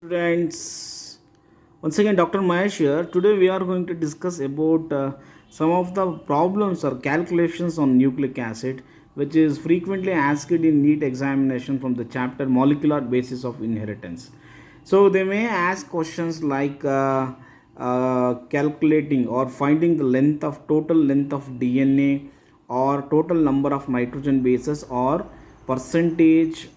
Students, once again Dr. Mahesh here. Today we are going to discuss about some of the problems or calculations on nucleic acid, which is frequently asked in NEET examination from the chapter Molecular Basis of Inheritance. So they may ask questions like calculating or finding the length of total length of DNA or total number of nitrogen bases or percentage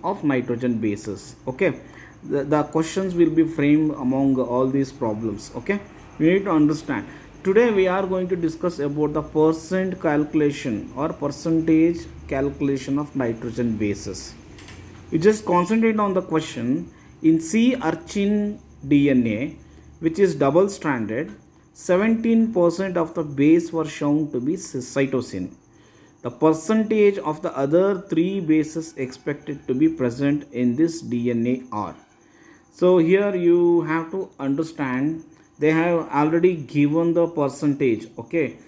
of nitrogen bases. Okay, the questions will be framed among all these problems. Okay, we need to understand. Today we are going to discuss about the percent calculation or percentage calculation of nitrogen bases. You just concentrate on the question. In sea urchin DNA, which is double stranded, 17% of the base were shown to be cytosine. The percentage of the other three bases expected to be present in this DNA are. So here you have to understand, they have already given the percentage. Okay,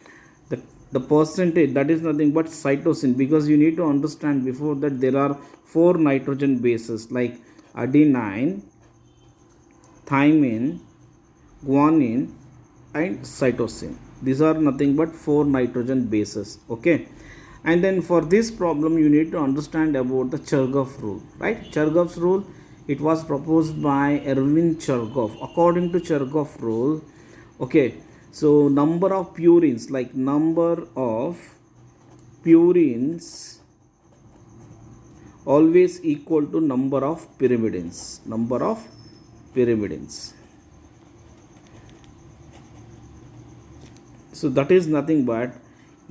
the percentage, that is nothing but cytosine, because you need to understand before that there are four nitrogen bases like adenine, thymine, guanine and cytosine. These are nothing but four nitrogen bases. Okay, and then for this problem you need to understand about the Chergaff rule, right? Chergaff's rule, it was proposed by Erwin Chergaff. According to Chergaff rule, okay, so number of purines, like number of purines always equal to number of pyrimidines. Number of pyrimidines. So that is nothing but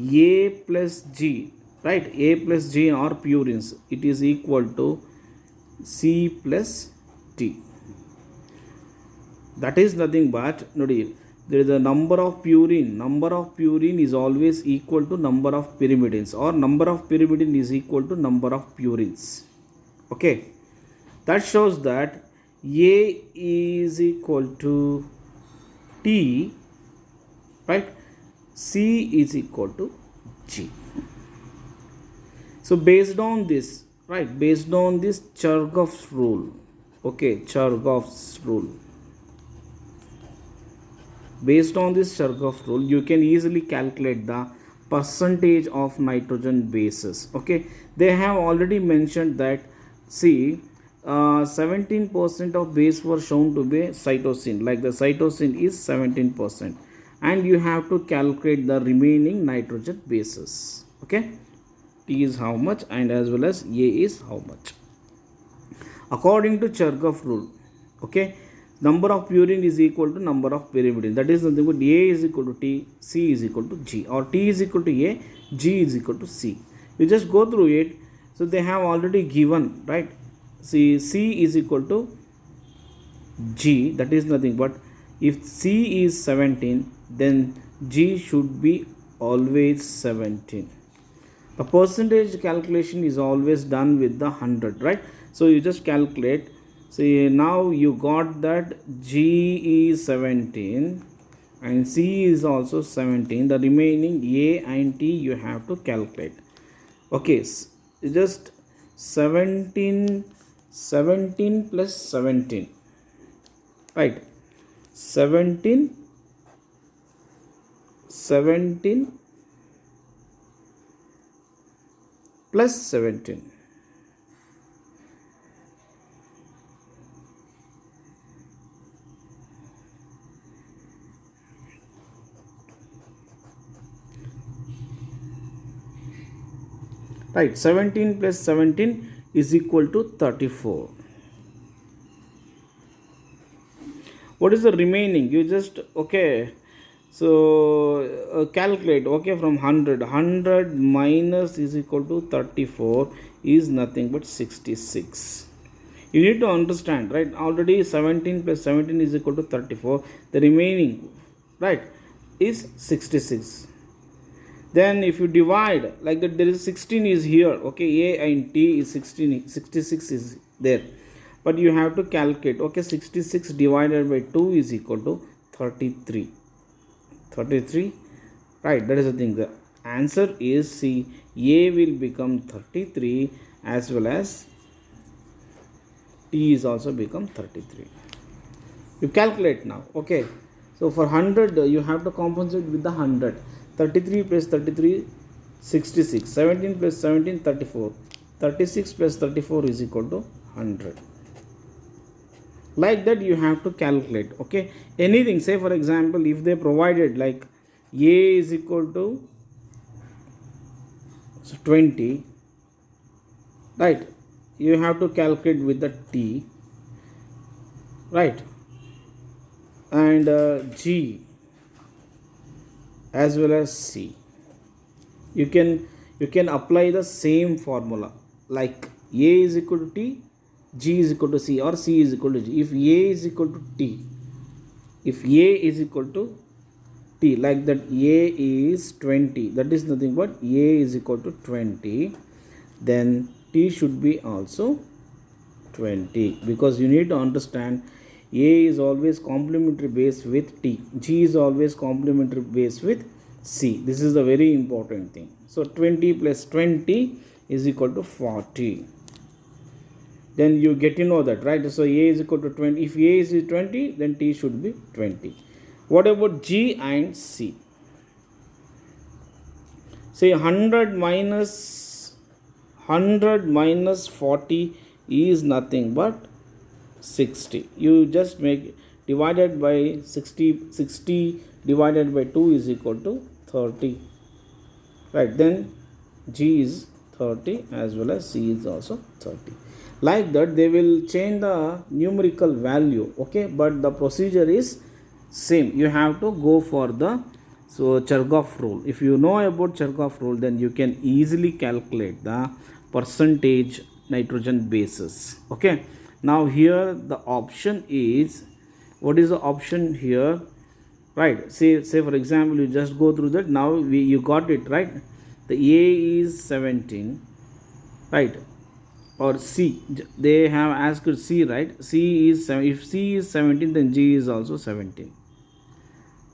A plus G, right? A plus G are purines. It is equal to C plus T. That is nothing but, nodi, there is a number of purine. Number of purine is always equal to number of pyrimidines, or number of pyrimidine is equal to number of purines. Okay, that shows that A is equal to T, right? C is equal to G. So based on this, right, based on this Chergaff's rule, okay, Chergaff's rule, based on this Chergaff rule, you can easily calculate the percentage of nitrogen bases. Okay, they have already mentioned that, see, 17% of base were shown to be cytosine, like the cytosine is 17%, and you have to calculate the remaining nitrogen bases. Okay, T is how much and as well as A is how much. According to Chergaff rule, okay, number of purine is equal to number of pyrimidine. That is nothing but A is equal to T, C is equal to G, or T is equal to A, G is equal to C. You just go through it. So they have already given, right? See, C is equal to G. That is nothing but, if C is 17, then G should be always 17. The percentage calculation is always done with the 100, right? So you just calculate. See, now you got that G is 17 and C is also 17. The remaining A and T you have to calculate. Okay, just 17 plus 17, right? 17 plus 17. Right, 17 plus 17 is equal to 34. What is the remaining? You just, okay, so calculate. Okay, from 100 minus is equal to 34 is nothing but 66. You need to understand, right? Already 17 plus 17 is equal to 34. The remaining, right, is 66. Then if you divide like that, there is 16 is here. Okay, A and T is 16, 66 is there, but you have to calculate. Okay, 66 divided by 2 is equal to 33. 33, right? That is the thing. The answer is C. A will become 33 as well as T is also become 33. You calculate now. Okay, so for 100 you have to compensate with the 100. 33 plus 33 66, 17 plus 17 34, 36 plus 34 is equal to 100. Like that you have to calculate. Okay, anything, say for example if they provided like A is equal to 20, right, you have to calculate with the T, right, and G as well as C. You can apply the same formula, like A is equal to T, G is equal to C, or C is equal to G. If A is equal to T, if A is equal to T, like that A is 20, that is nothing but A is equal to 20, then T should be also 20, because you need to understand A is always complementary base with T, G is always complementary base with C. This is the very important thing. So 20 plus 20 is equal to 40. Then you get to know that, right? So A is equal to 20. If A is 20, then T should be 20. What about G and C? Say 100 minus 40 is nothing but 60. You just make divided by 60 divided by 2 is equal to 30. Right, then G is 30 as well as C is also 30. Like that they will change the numerical value, okay, but the procedure is same. You have to go for the Chergaff rule. If you know about Chergaff rule, then you can easily calculate the percentage nitrogen bases. Okay, now here the option is, what is the option here, right? Say for example you just go through that. Now you got it, right? The A is 17, right, or C, they have asked C, right? C is, if C is 17, then G is also 17,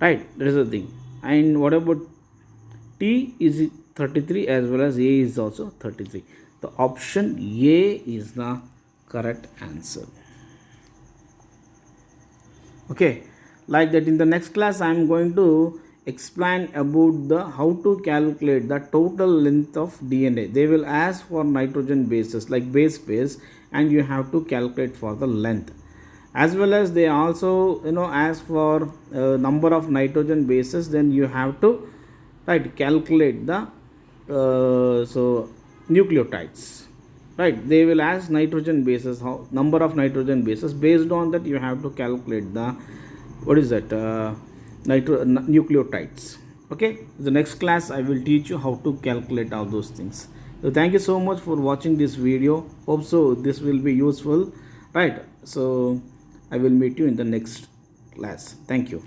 right? That is the thing. And what about T is 33 as well as A is also 33. The option A is the correct answer. Okay, like that in the next class I am going to explain about the how to calculate the total length of DNA. They will ask for nitrogen bases like base pairs, and you have to calculate for the length, as well as they also ask for number of nitrogen bases. Then you have to, right, calculate the nucleotides, right? They will ask nitrogen bases, how number of nitrogen bases. Based on that you have to calculate the, what is that, nucleotides. Okay, the next class I will teach you how to calculate all those things. So thank you so much for watching this video. Hope so this will be useful, right? So I will meet you in the next class. Thank you.